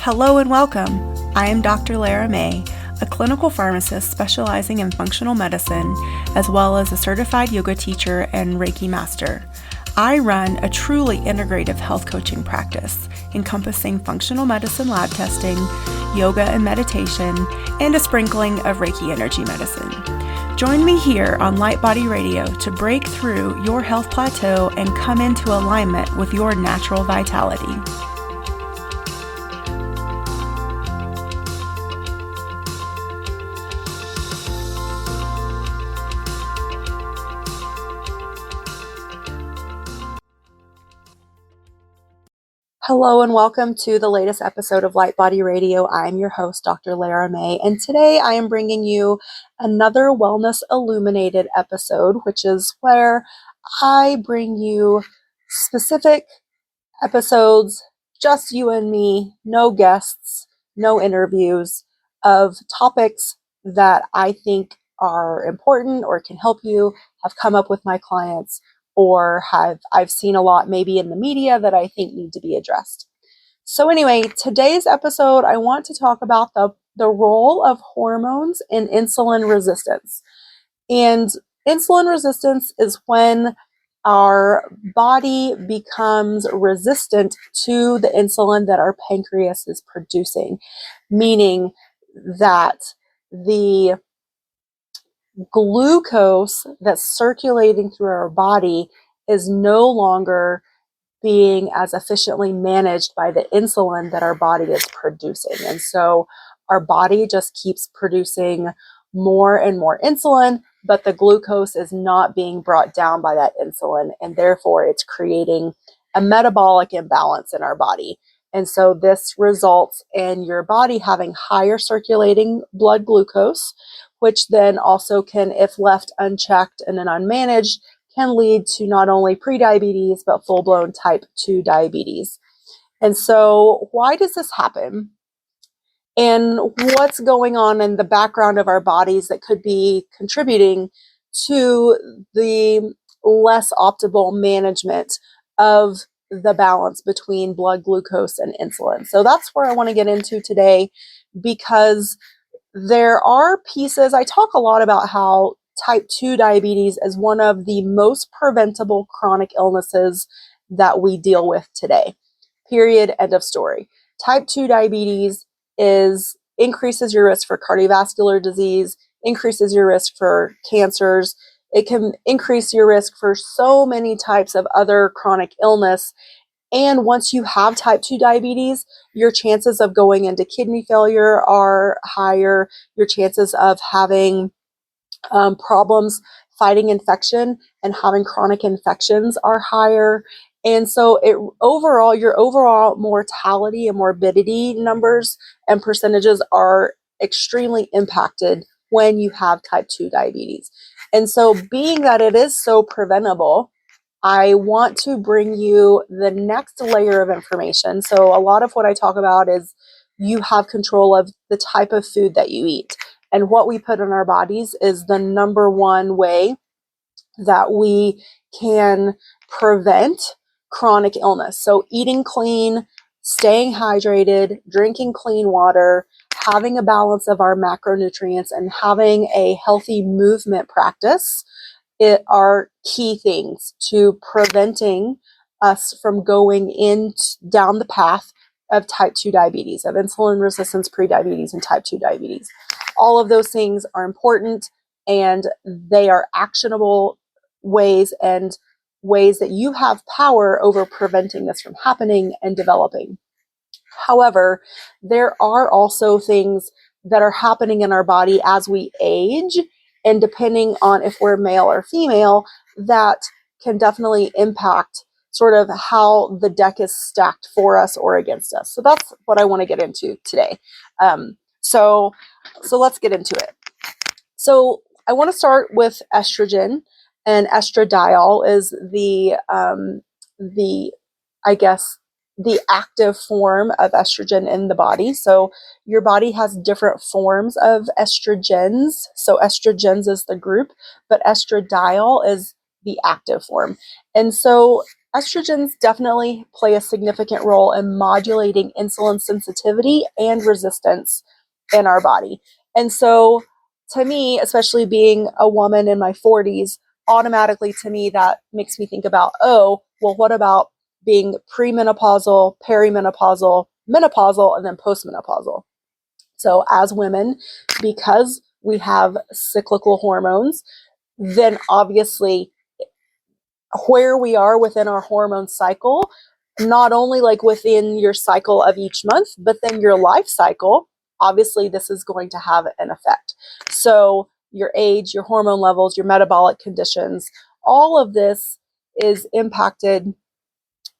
Hello and welcome. I am Dr. Lara May, a clinical pharmacist specializing in functional medicine, as well as a certified yoga teacher and Reiki master. I run a truly integrative health coaching practice encompassing functional medicine lab testing, yoga and meditation, and a sprinkling of Reiki energy medicine. Join me here on Light Body Radio to break through your health plateau and come into alignment with your natural vitality. Hello and welcome to the latest episode of Light Body Radio. I'm your host, Dr. Lara May, and today I am bringing you another Wellness Illuminated episode, which is where I bring you specific episodes, just you and me, no guests, no interviews, of topics that I think are important or can help you, have come up with my clients, or I've seen a lot maybe in the media that I think need to be addressed. So anyway, today's episode, I want to talk about the role of hormones in insulin resistance. And insulin resistance is when our body becomes resistant to the insulin that our pancreas is producing, meaning that the glucose that's circulating through our body is no longer being as efficiently managed by the insulin that our body is producing. And so our body just keeps producing more and more insulin, but the glucose is not being brought down by that insulin. And therefore it's creating a metabolic imbalance in our body. And so this results in your body having higher circulating blood glucose, which then also can, if left unchecked and then unmanaged, can lead to not only prediabetes, but full-blown type 2 diabetes. And so why does this happen? And what's going on in the background of our bodies that could be contributing to the less optimal management of the balance between blood glucose and insulin? So that's where I want to get into today, because there are pieces. I talk a lot about how type 2 diabetes is one of the most preventable chronic illnesses that we deal with today. Period. End of story. Type 2 diabetes increases your risk for cardiovascular disease, increases your risk for cancers. It can increase your risk for so many types of other chronic illness. And once you have type 2 diabetes, your chances of going into kidney failure are higher. Your chances of having problems fighting infection and having chronic infections are higher. And so your overall mortality and morbidity numbers and percentages are extremely impacted when you have type 2 diabetes. And so being that it is so preventable, I want to bring you the next layer of information. So a lot of what I talk about is you have control of the type of food that you eat. And what we put in our bodies is the number one way that we can prevent chronic illness. So eating clean, staying hydrated, drinking clean water, having a balance of our macronutrients, and having a healthy movement practice are key things to preventing us from going down the path of type 2 diabetes, of insulin resistance, prediabetes, and type 2 diabetes. All of those things are important, and they are actionable ways that you have power over preventing this from happening and developing. However, there are also things that are happening in our body as we age, and depending on if we're male or female, that can definitely impact sort of how the deck is stacked for us or against us. So that's what I want to get into today. So let's get into it. So I want to start with estrogen, and estradiol is the active form of estrogen in the body. So your body has different forms of estrogens. So estrogens is the group, but estradiol is the active form. And so estrogens definitely play a significant role in modulating insulin sensitivity and resistance in our body. And so, to me, especially being a woman in my 40s, automatically to me, that makes me think about, oh, well, what about being premenopausal, perimenopausal, menopausal, and then postmenopausal? So, as women, because we have cyclical hormones, then obviously where we are within our hormone cycle, not only like within your cycle of each month, but then your life cycle, obviously this is going to have an effect. So your age, your hormone levels, your metabolic conditions, all of this is impacted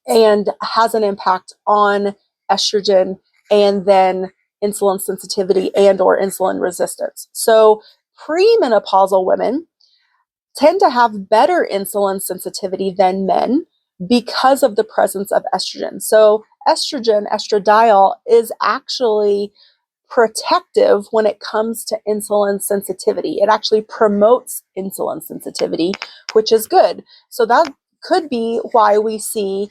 and has an impact on estrogen and then insulin sensitivity and or insulin resistance. So premenopausal women tend to have better insulin sensitivity than men because of the presence of estrogen. So estrogen, estradiol, is actually protective when it comes to insulin sensitivity. It actually promotes insulin sensitivity, which is good. So that could be why we see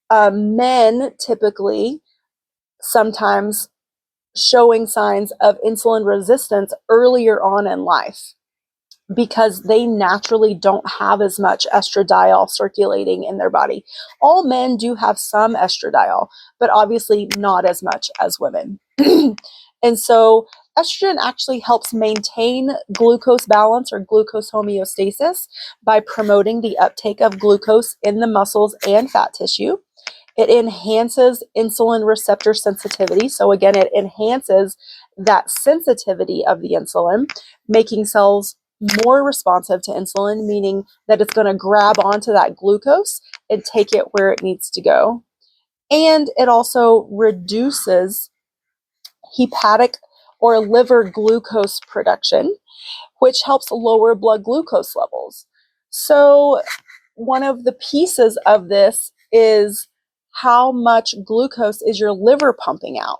men typically sometimes showing signs of insulin resistance earlier on in life, because they naturally don't have as much estradiol circulating in their body. All men do have some estradiol, but obviously not as much as women. And so estrogen actually helps maintain glucose balance or glucose homeostasis by promoting the uptake of glucose in the muscles and fat tissue. It enhances insulin receptor sensitivity. So again, it enhances that sensitivity of the insulin, making cells more responsive to insulin, meaning that it's going to grab onto that glucose and take it where it needs to go. And it also reduces hepatic or liver glucose production, which helps lower blood glucose levels. So one of the pieces of this is how much glucose is your liver pumping out.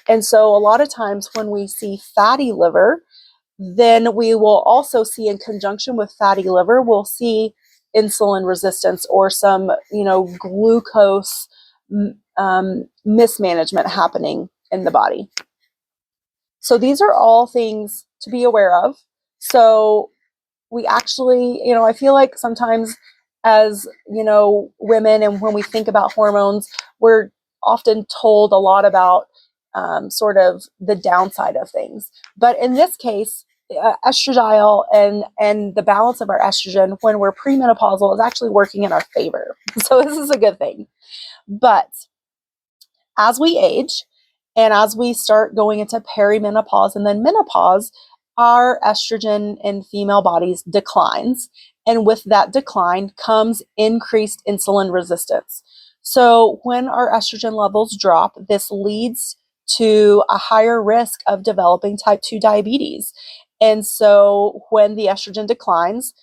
And so a lot of times when we see fatty liver, then we will also see, in conjunction with fatty liver, we'll see insulin resistance or some, glucose mismanagement happening in the body. So these are all things to be aware of. So we actually, I feel like sometimes as, women, and when we think about hormones, we're often told a lot about sort of the downside of things. But in this case, estradiol and the balance of our estrogen when we're premenopausal is actually working in our favor. So this is a good thing. But as we age and as we start going into perimenopause and then menopause, our estrogen in female bodies declines. And with that decline comes increased insulin resistance. So when our estrogen levels drop, this leads to a higher risk of developing type 2 diabetes. And so when the estrogen declines,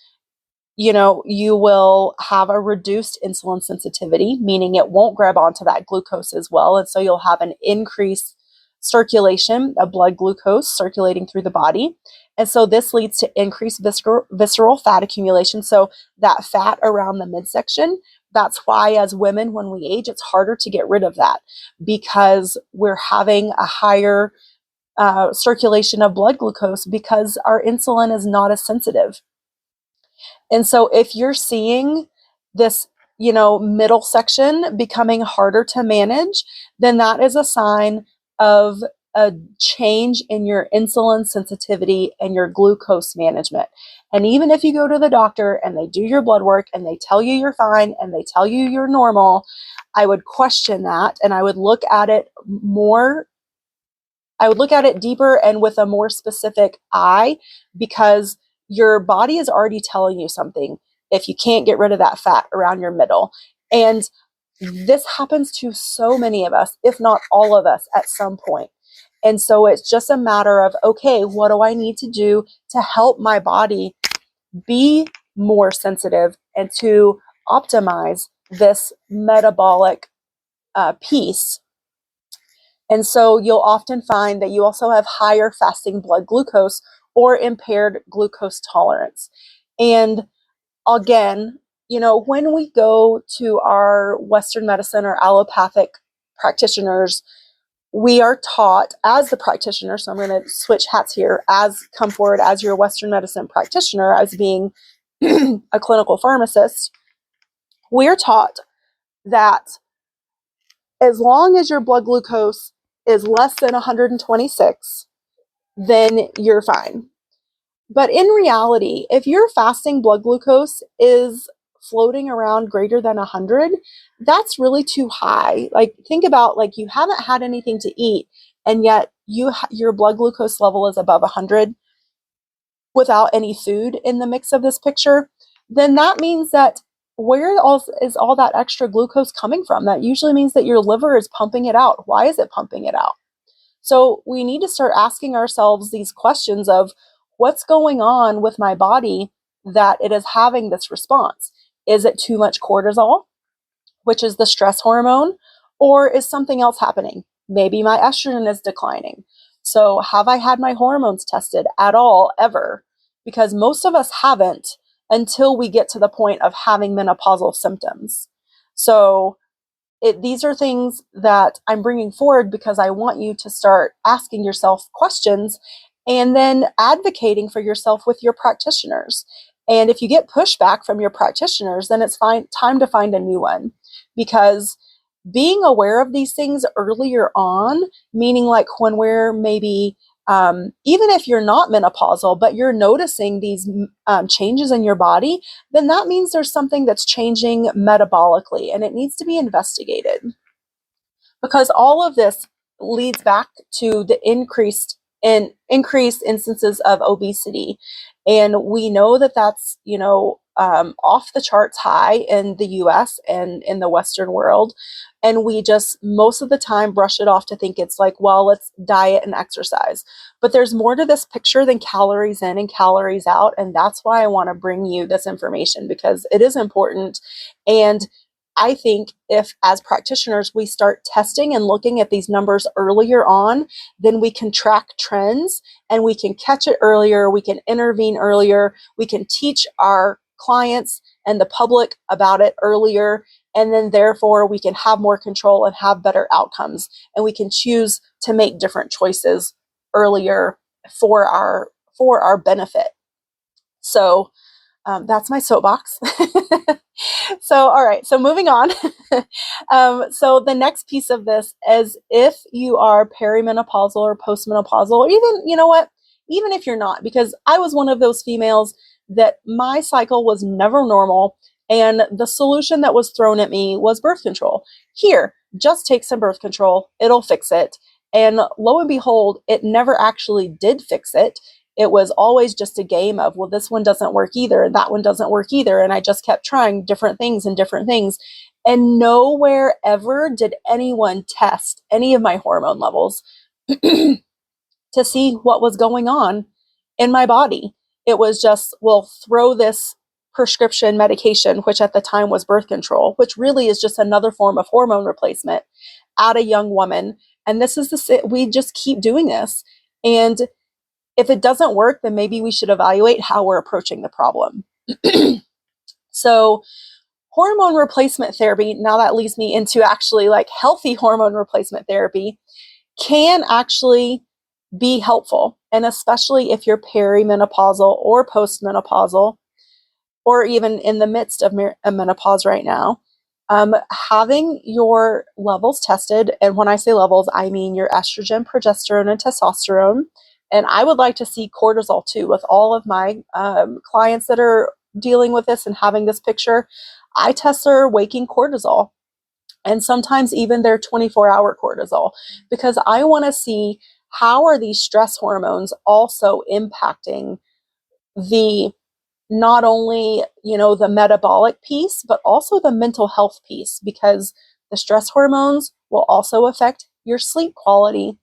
you will have a reduced insulin sensitivity, meaning it won't grab onto that glucose as well. And so you'll have an increased circulation of blood glucose circulating through the body. And so this leads to increased visceral fat accumulation. So that fat around the midsection, that's why as women, when we age, it's harder to get rid of that, because we're having a higher circulation of blood glucose because our insulin is not as sensitive. And so if you're seeing this, middle section becoming harder to manage, then that is a sign of a change in your insulin sensitivity and your glucose management. And even if you go to the doctor and they do your blood work and they tell you you're fine and they tell you you're normal, I would question that, and I would look at it deeper and with a more specific eye, because your body is already telling you something if you can't get rid of that fat around your middle. And this happens to so many of us, if not all of us, at some point. And so it's just a matter of, okay, what do I need to do to help my body be more sensitive and to optimize this metabolic piece? And so you'll often find that you also have higher fasting blood glucose or impaired glucose tolerance. And again, when we go to our Western medicine or allopathic practitioners, we are taught as the practitioner, so I'm going to switch hats here, come forward as your Western medicine practitioner, as being a clinical pharmacist. We're taught that as long as your blood glucose is less than 126, then you're fine. But in reality, if your fasting blood glucose is floating around greater than 100, that's really too high. Like, think about, like, you haven't had anything to eat, and yet your blood glucose level is above 100 without any food in the mix of this picture. Then that means that where is all that extra glucose coming from? That usually means that your liver is pumping it out. Why is it pumping it out? So we need to start asking ourselves these questions of, what's going on with my body that it is having this response? Is it too much cortisol, which is the stress hormone, or is something else happening? Maybe my estrogen is declining. So have I had my hormones tested at all, ever? Because most of us haven't until we get to the point of having menopausal symptoms. So these are things that I'm bringing forward because I want you to start asking yourself questions and then advocating for yourself with your practitioners. And if you get pushback from your practitioners, then it's time to find a new one, because being aware of these things earlier on, meaning like when we're maybe, even if you're not menopausal, but you're noticing these changes in your body, then that means there's something that's changing metabolically and it needs to be investigated. Because all of this leads back to the increased instances of obesity. And we know that that's, off the charts high in the US and in the Western world. And we just most of the time brush it off to think it's like, well, let's diet and exercise. But there's more to this picture than calories in and calories out. And that's why I want to bring you this information, because it is important. And I think if, as practitioners, we start testing and looking at these numbers earlier on, then we can track trends and we can catch it earlier. We can intervene earlier. We can teach our clients and the public about it earlier. And then therefore we can have more control and have better outcomes. And we can choose to make different choices earlier for our benefit. So that's my soapbox. So, all right. So moving on. So the next piece of this is, if you are perimenopausal or postmenopausal, or even, even if you're not, because I was one of those females that my cycle was never normal. And the solution that was thrown at me was birth control. Here, just take some birth control. It'll fix it. And lo and behold, it never actually did fix it. It was always just a game of, well, this one doesn't work either, and that one doesn't work either. And I just kept trying different things. And nowhere ever did anyone test any of my hormone levels to see what was going on in my body. It was just, well, throw this prescription medication, which at the time was birth control, which really is just another form of hormone replacement, at a young woman. And we just keep doing this. And if it doesn't work, then maybe we should evaluate how we're approaching the problem. So hormone replacement therapy, now that leads me into actually like healthy hormone replacement therapy, can actually be helpful. And especially if you're perimenopausal or postmenopausal, or even in the midst of menopause right now, having your levels tested. And when I say levels, I mean your estrogen, progesterone, and testosterone. And I would like to see cortisol too with all of my clients that are dealing with this and having this picture. I test their waking cortisol, and sometimes even their 24-hour cortisol, because I want to see how are these stress hormones also impacting the not only, the metabolic piece, but also the mental health piece, because the stress hormones will also affect your sleep quality.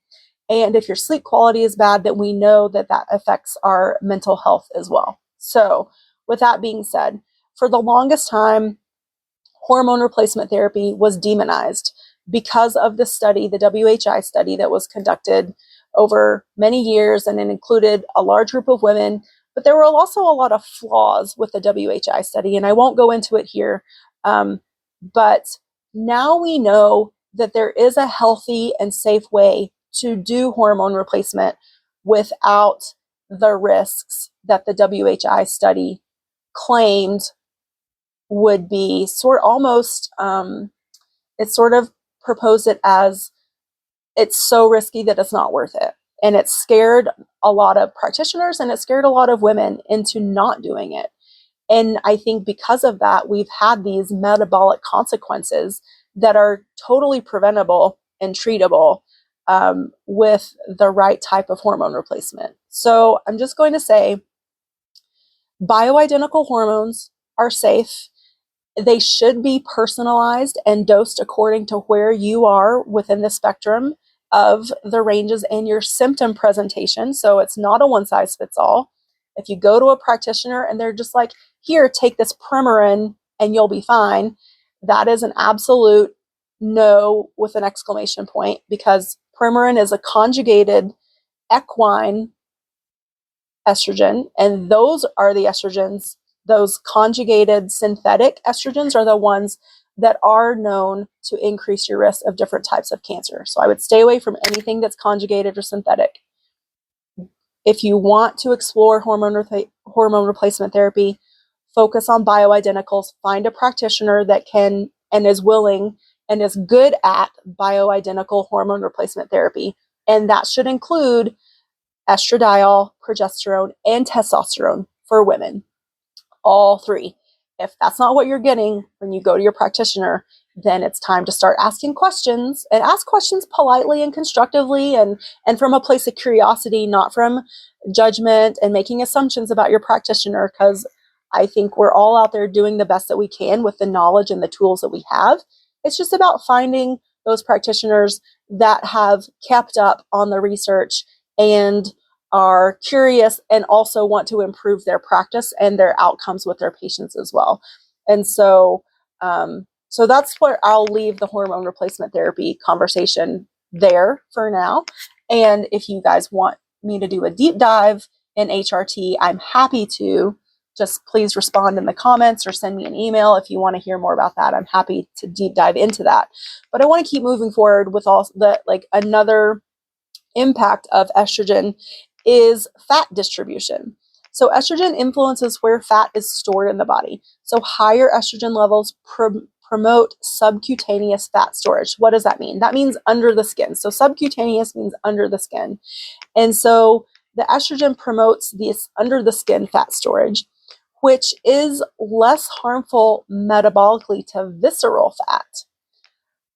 And if your sleep quality is bad, then we know that affects our mental health as well. So with that being said, for the longest time, hormone replacement therapy was demonized because of the study, the WHI study that was conducted over many years, and it included a large group of women. But there were also a lot of flaws with the WHI study, and I won't go into it here. But now we know that there is a healthy and safe way to do hormone replacement without the risks that the WHI study claimed would be it sort of proposed it as it's so risky that it's not worth it. And it scared a lot of practitioners and it scared a lot of women into not doing it. And I think because of that, we've had these metabolic consequences that are totally preventable and treatable with the right type of hormone replacement. So I'm just going to say bioidentical hormones are safe. They should be personalized and dosed according to where you are within the spectrum of the ranges and your symptom presentation. So it's not a one size fits all. If you go to a practitioner and they're just like, here, take this Premarin and you'll be fine, that is an absolute no with an exclamation point, because Premarin is a conjugated equine estrogen, and those are the estrogens. Those conjugated synthetic estrogens are the ones that are known to increase your risk of different types of cancer. So I would stay away from anything that's conjugated or synthetic. If you want to explore hormone replacement therapy, focus on bioidenticals. Find a practitioner that can and is willing and is good at bioidentical hormone replacement therapy. And that should include estradiol, progesterone, and testosterone for women. All three. If that's not what you're getting when you go to your practitioner, then it's time to start asking questions, and ask questions politely and constructively and from a place of curiosity, not from judgment and making assumptions about your practitioner, because I think we're all out there doing the best that we can with the knowledge and the tools that we have. It's just about finding those practitioners that have kept up on the research and are curious and also want to improve their practice and their outcomes with their patients as well. And so that's where I'll leave the hormone replacement therapy conversation there for now. And if you guys want me to do a deep dive in HRT, I'm happy to. Just please respond in the comments or send me an email if you want to hear more about that. I'm happy to deep dive into that. But I want to keep moving forward with all the another impact of estrogen is fat distribution. So estrogen influences where fat is stored in the body. So higher estrogen levels promote subcutaneous fat storage. What does that mean? That means under the skin. So subcutaneous means under the skin. And so the estrogen promotes this under the skin fat storage, which is less harmful metabolically to visceral fat.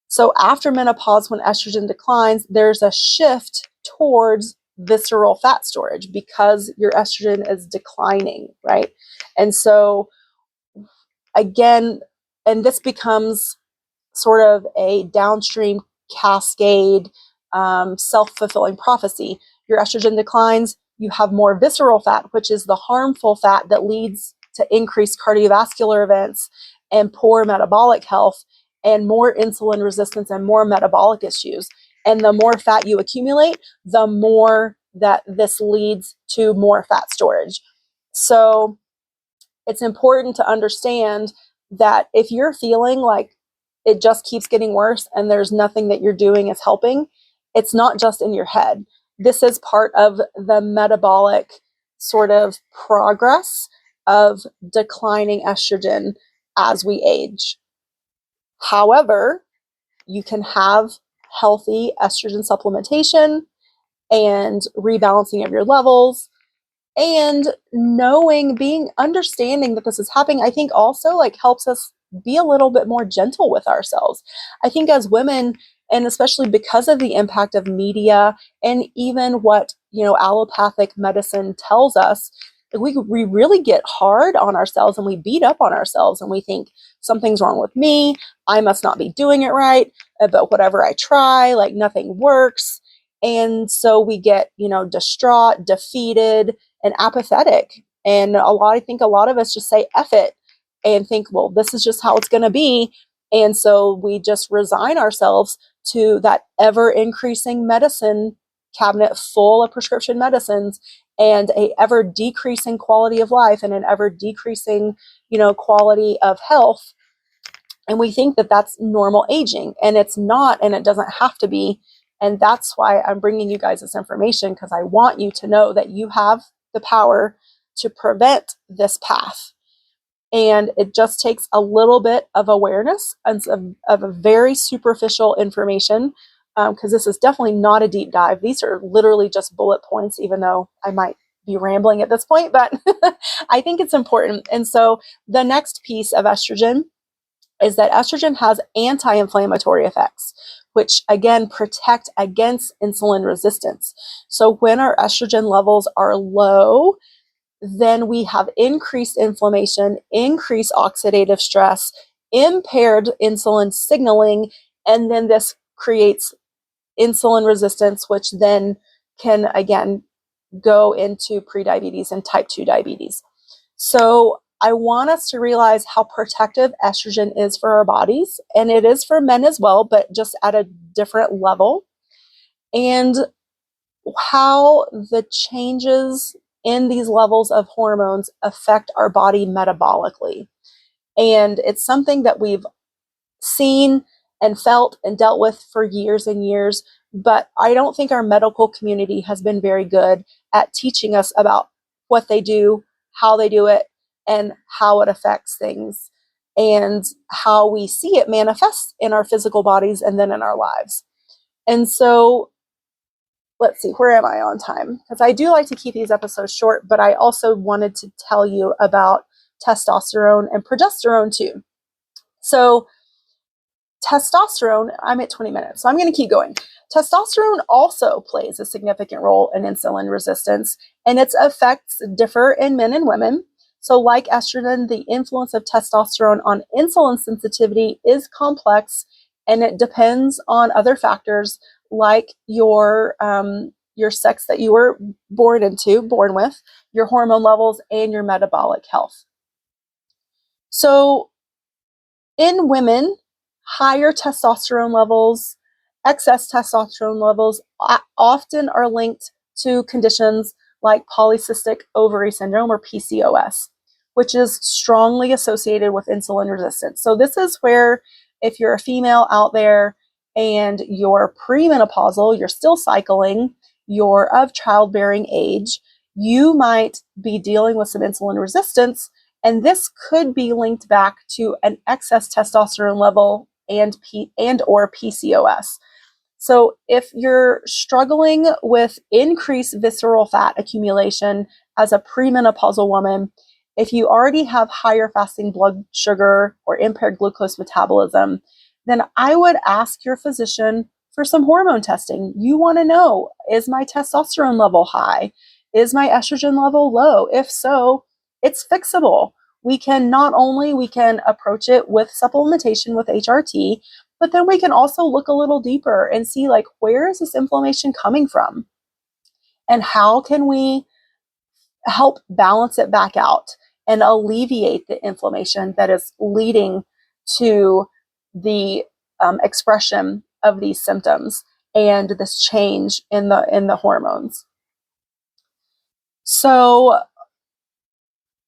So after menopause, when estrogen declines, there's a shift towards visceral fat storage because your estrogen is declining, right? And so again, and this becomes sort of a downstream cascade, self-fulfilling prophecy. Your estrogen declines, you have more visceral fat, which is the harmful fat that leads to increased cardiovascular events and poor metabolic health and more insulin resistance and more metabolic issues. And the more fat you accumulate, the more that this leads to more fat storage. So it's important to understand that if you're feeling like it just keeps getting worse and there's nothing that you're doing is helping, it's not just in your head. This is part of the metabolic sort of progress of declining estrogen as we age. However, you can have healthy estrogen supplementation and rebalancing of your levels, and understanding that this is happening, I think also helps us be a little bit more gentle with ourselves. I think as women, and especially because of the impact of media and even what, allopathic medicine tells us, we really get hard on ourselves and we beat up on ourselves and we think something's wrong with me. I must not be doing it right. But whatever I try, nothing works. And so we get, distraught, defeated, and apathetic. And I think a lot of us just say F it and think, well, this is just how it's going to be. And so we just resign ourselves to that ever increasing medicine cabinet full of prescription medicines and a ever decreasing quality of life and an ever decreasing, quality of health. And we think that that's normal aging, and it's not, and it doesn't have to be. And that's why I'm bringing you guys this information, because I want you to know that you have the power to prevent this path. And it just takes a little bit of awareness and of a very superficial information, because this is definitely not a deep dive. These are literally just bullet points, even though I might be rambling at this point, but I think it's important. And so the next piece of estrogen is that estrogen has anti-inflammatory effects, which again protect against insulin resistance. So when our estrogen levels are low, then we have increased inflammation, increased oxidative stress, impaired insulin signaling, and then this creates insulin resistance, which then can again go into prediabetes and type 2 diabetes. So I want us to realize how protective estrogen is for our bodies, and it is for men as well, but just at a different level, and how the changes in these levels of hormones affect our body metabolically. And it's something that we've seen and felt and dealt with for years and years, but I don't think our medical community has been very good at teaching us about what they do, how they do it, and how it affects things, and how we see it manifest in our physical bodies and then in our lives. And so let's see, where am I on time? Because I do like to keep these episodes short, but I also wanted to tell you about testosterone and progesterone too. So testosterone, I'm at 20 minutes, so I'm going to keep going. Testosterone also plays a significant role in insulin resistance, and its effects differ in men and women. So like estrogen, the influence of testosterone on insulin sensitivity is complex, and it depends on other factors like your sex that you were born with, your hormone levels, and your metabolic health. So in women, higher testosterone levels, excess testosterone levels often are linked to conditions like polycystic ovary syndrome, or PCOS, which is strongly associated with insulin resistance. So this is where, if you're a female out there and you're premenopausal, you're still cycling, you're of childbearing age, you might be dealing with some insulin resistance, and this could be linked back to an excess testosterone level and or PCOS. So if you're struggling with increased visceral fat accumulation as a premenopausal woman, if you already have higher fasting blood sugar or impaired glucose metabolism, then I would ask your physician for some hormone testing. You want to know, is my testosterone level high? Is my estrogen level low? If so, it's fixable. We can approach it with supplementation with HRT, but then we can also look a little deeper and see, like, where is this inflammation coming from? And how can we help balance it back out and alleviate the inflammation that is leading to the expression of these symptoms and this change in the hormones. So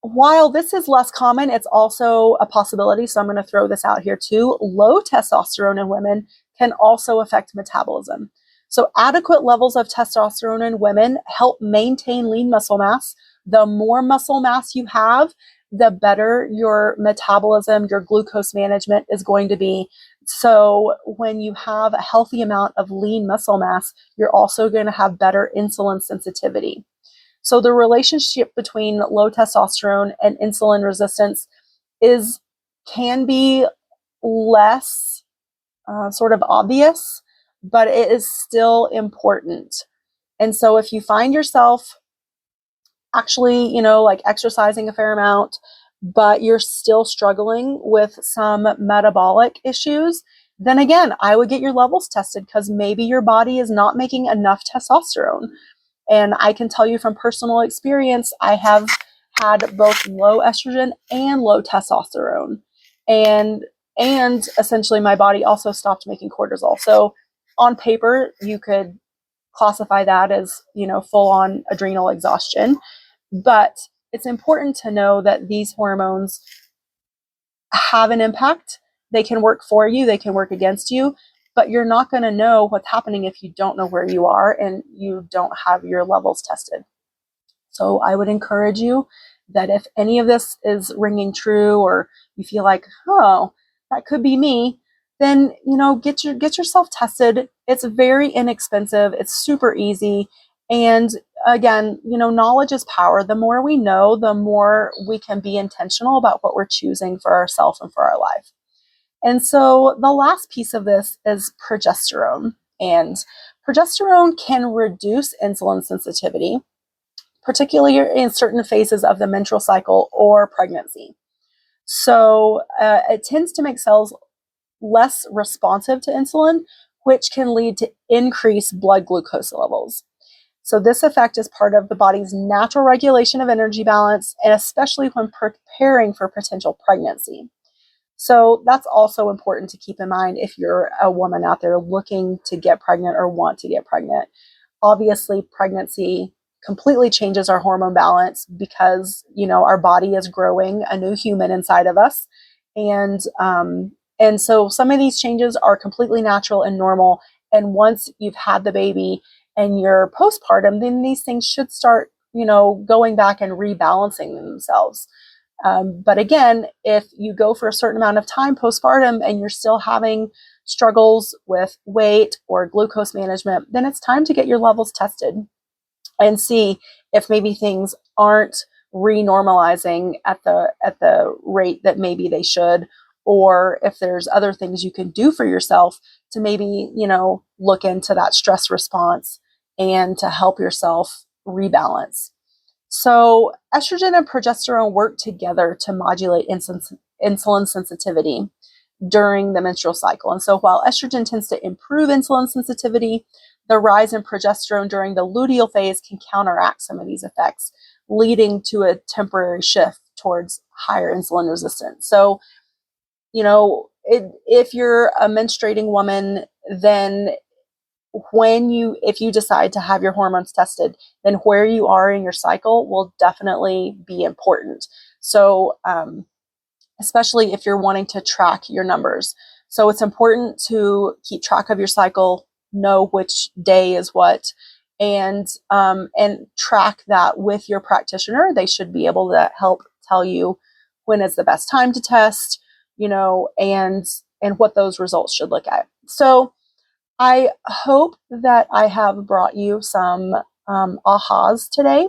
while this is less common, it's also a possibility. So I'm going to throw this out here too. Low testosterone in women can also affect metabolism. So adequate levels of testosterone in women help maintain lean muscle mass. The more muscle mass you have, the better your metabolism, your glucose management is going to be. So when you have a healthy amount of lean muscle mass, you're also going to have better insulin sensitivity. So the relationship between low testosterone and insulin resistance can be less sort of obvious, but it is still important. And so if you find yourself actually, like exercising a fair amount, but you're still struggling with some metabolic issues, then again, I would get your levels tested, because maybe your body is not making enough testosterone. And I can tell you from personal experience, I have had both low estrogen and low testosterone. And essentially my body also stopped making cortisol. So on paper, you could classify that as, full on adrenal exhaustion. But it's important to know that these hormones have an impact. They can work for you, they can work against you, but you're not going to know what's happening if you don't know where you are and you don't have your levels tested. So I would encourage you that if any of this is ringing true, or you feel like, oh, that could be me, then, get yourself tested. It's very inexpensive. It's super easy. And again, knowledge is power. The more we know, the more we can be intentional about what we're choosing for ourselves and for our life. And so the last piece of this is progesterone. And progesterone can reduce insulin sensitivity, particularly in certain phases of the menstrual cycle or pregnancy. So it tends to make cells less responsive to insulin, which can lead to increased blood glucose levels. So this effect is part of the body's natural regulation of energy balance, and especially when preparing for potential pregnancy. So that's also important to keep in mind if you're a woman out there looking to get pregnant or want to get pregnant. Obviously, pregnancy completely changes our hormone balance because, our body is growing a new human inside of us. And so some of these changes are completely natural and normal. And once you've had the baby and you're postpartum, then these things should start, going back and rebalancing themselves. But again, if you go for a certain amount of time postpartum and you're still having struggles with weight or glucose management, then it's time to get your levels tested and see if maybe things aren't renormalizing at the rate that maybe they should, or if there's other things you can do for yourself to maybe, look into that stress response and to help yourself rebalance. So estrogen and progesterone work together to modulate insulin sensitivity during the menstrual cycle. And so while estrogen tends to improve insulin sensitivity, the rise in progesterone during the luteal phase can counteract some of these effects, leading to a temporary shift towards higher insulin resistance. So, if you're a menstruating woman, then if you decide to have your hormones tested, then where you are in your cycle will definitely be important. So, especially if you're wanting to track your numbers. So it's important to keep track of your cycle, know which day is what, and track that with your practitioner. They should be able to help tell you when is the best time to test, and what those results should look at. So I hope that I have brought you some ahas today.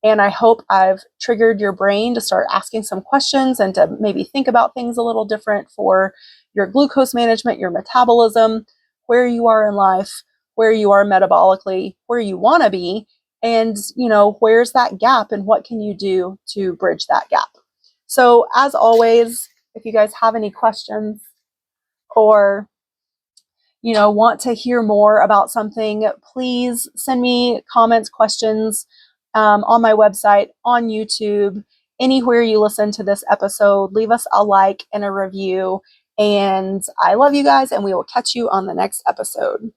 And I hope I've triggered your brain to start asking some questions and to maybe think about things a little different for your glucose management, your metabolism, where you are in life, where you are metabolically, where you want to be, and, where's that gap and what can you do to bridge that gap. So as always, if you guys have any questions or want to hear more about something, please send me comments, questions on my website, on YouTube, anywhere you listen to this episode. Leave us a like and a review. And I love you guys, and we will catch you on the next episode.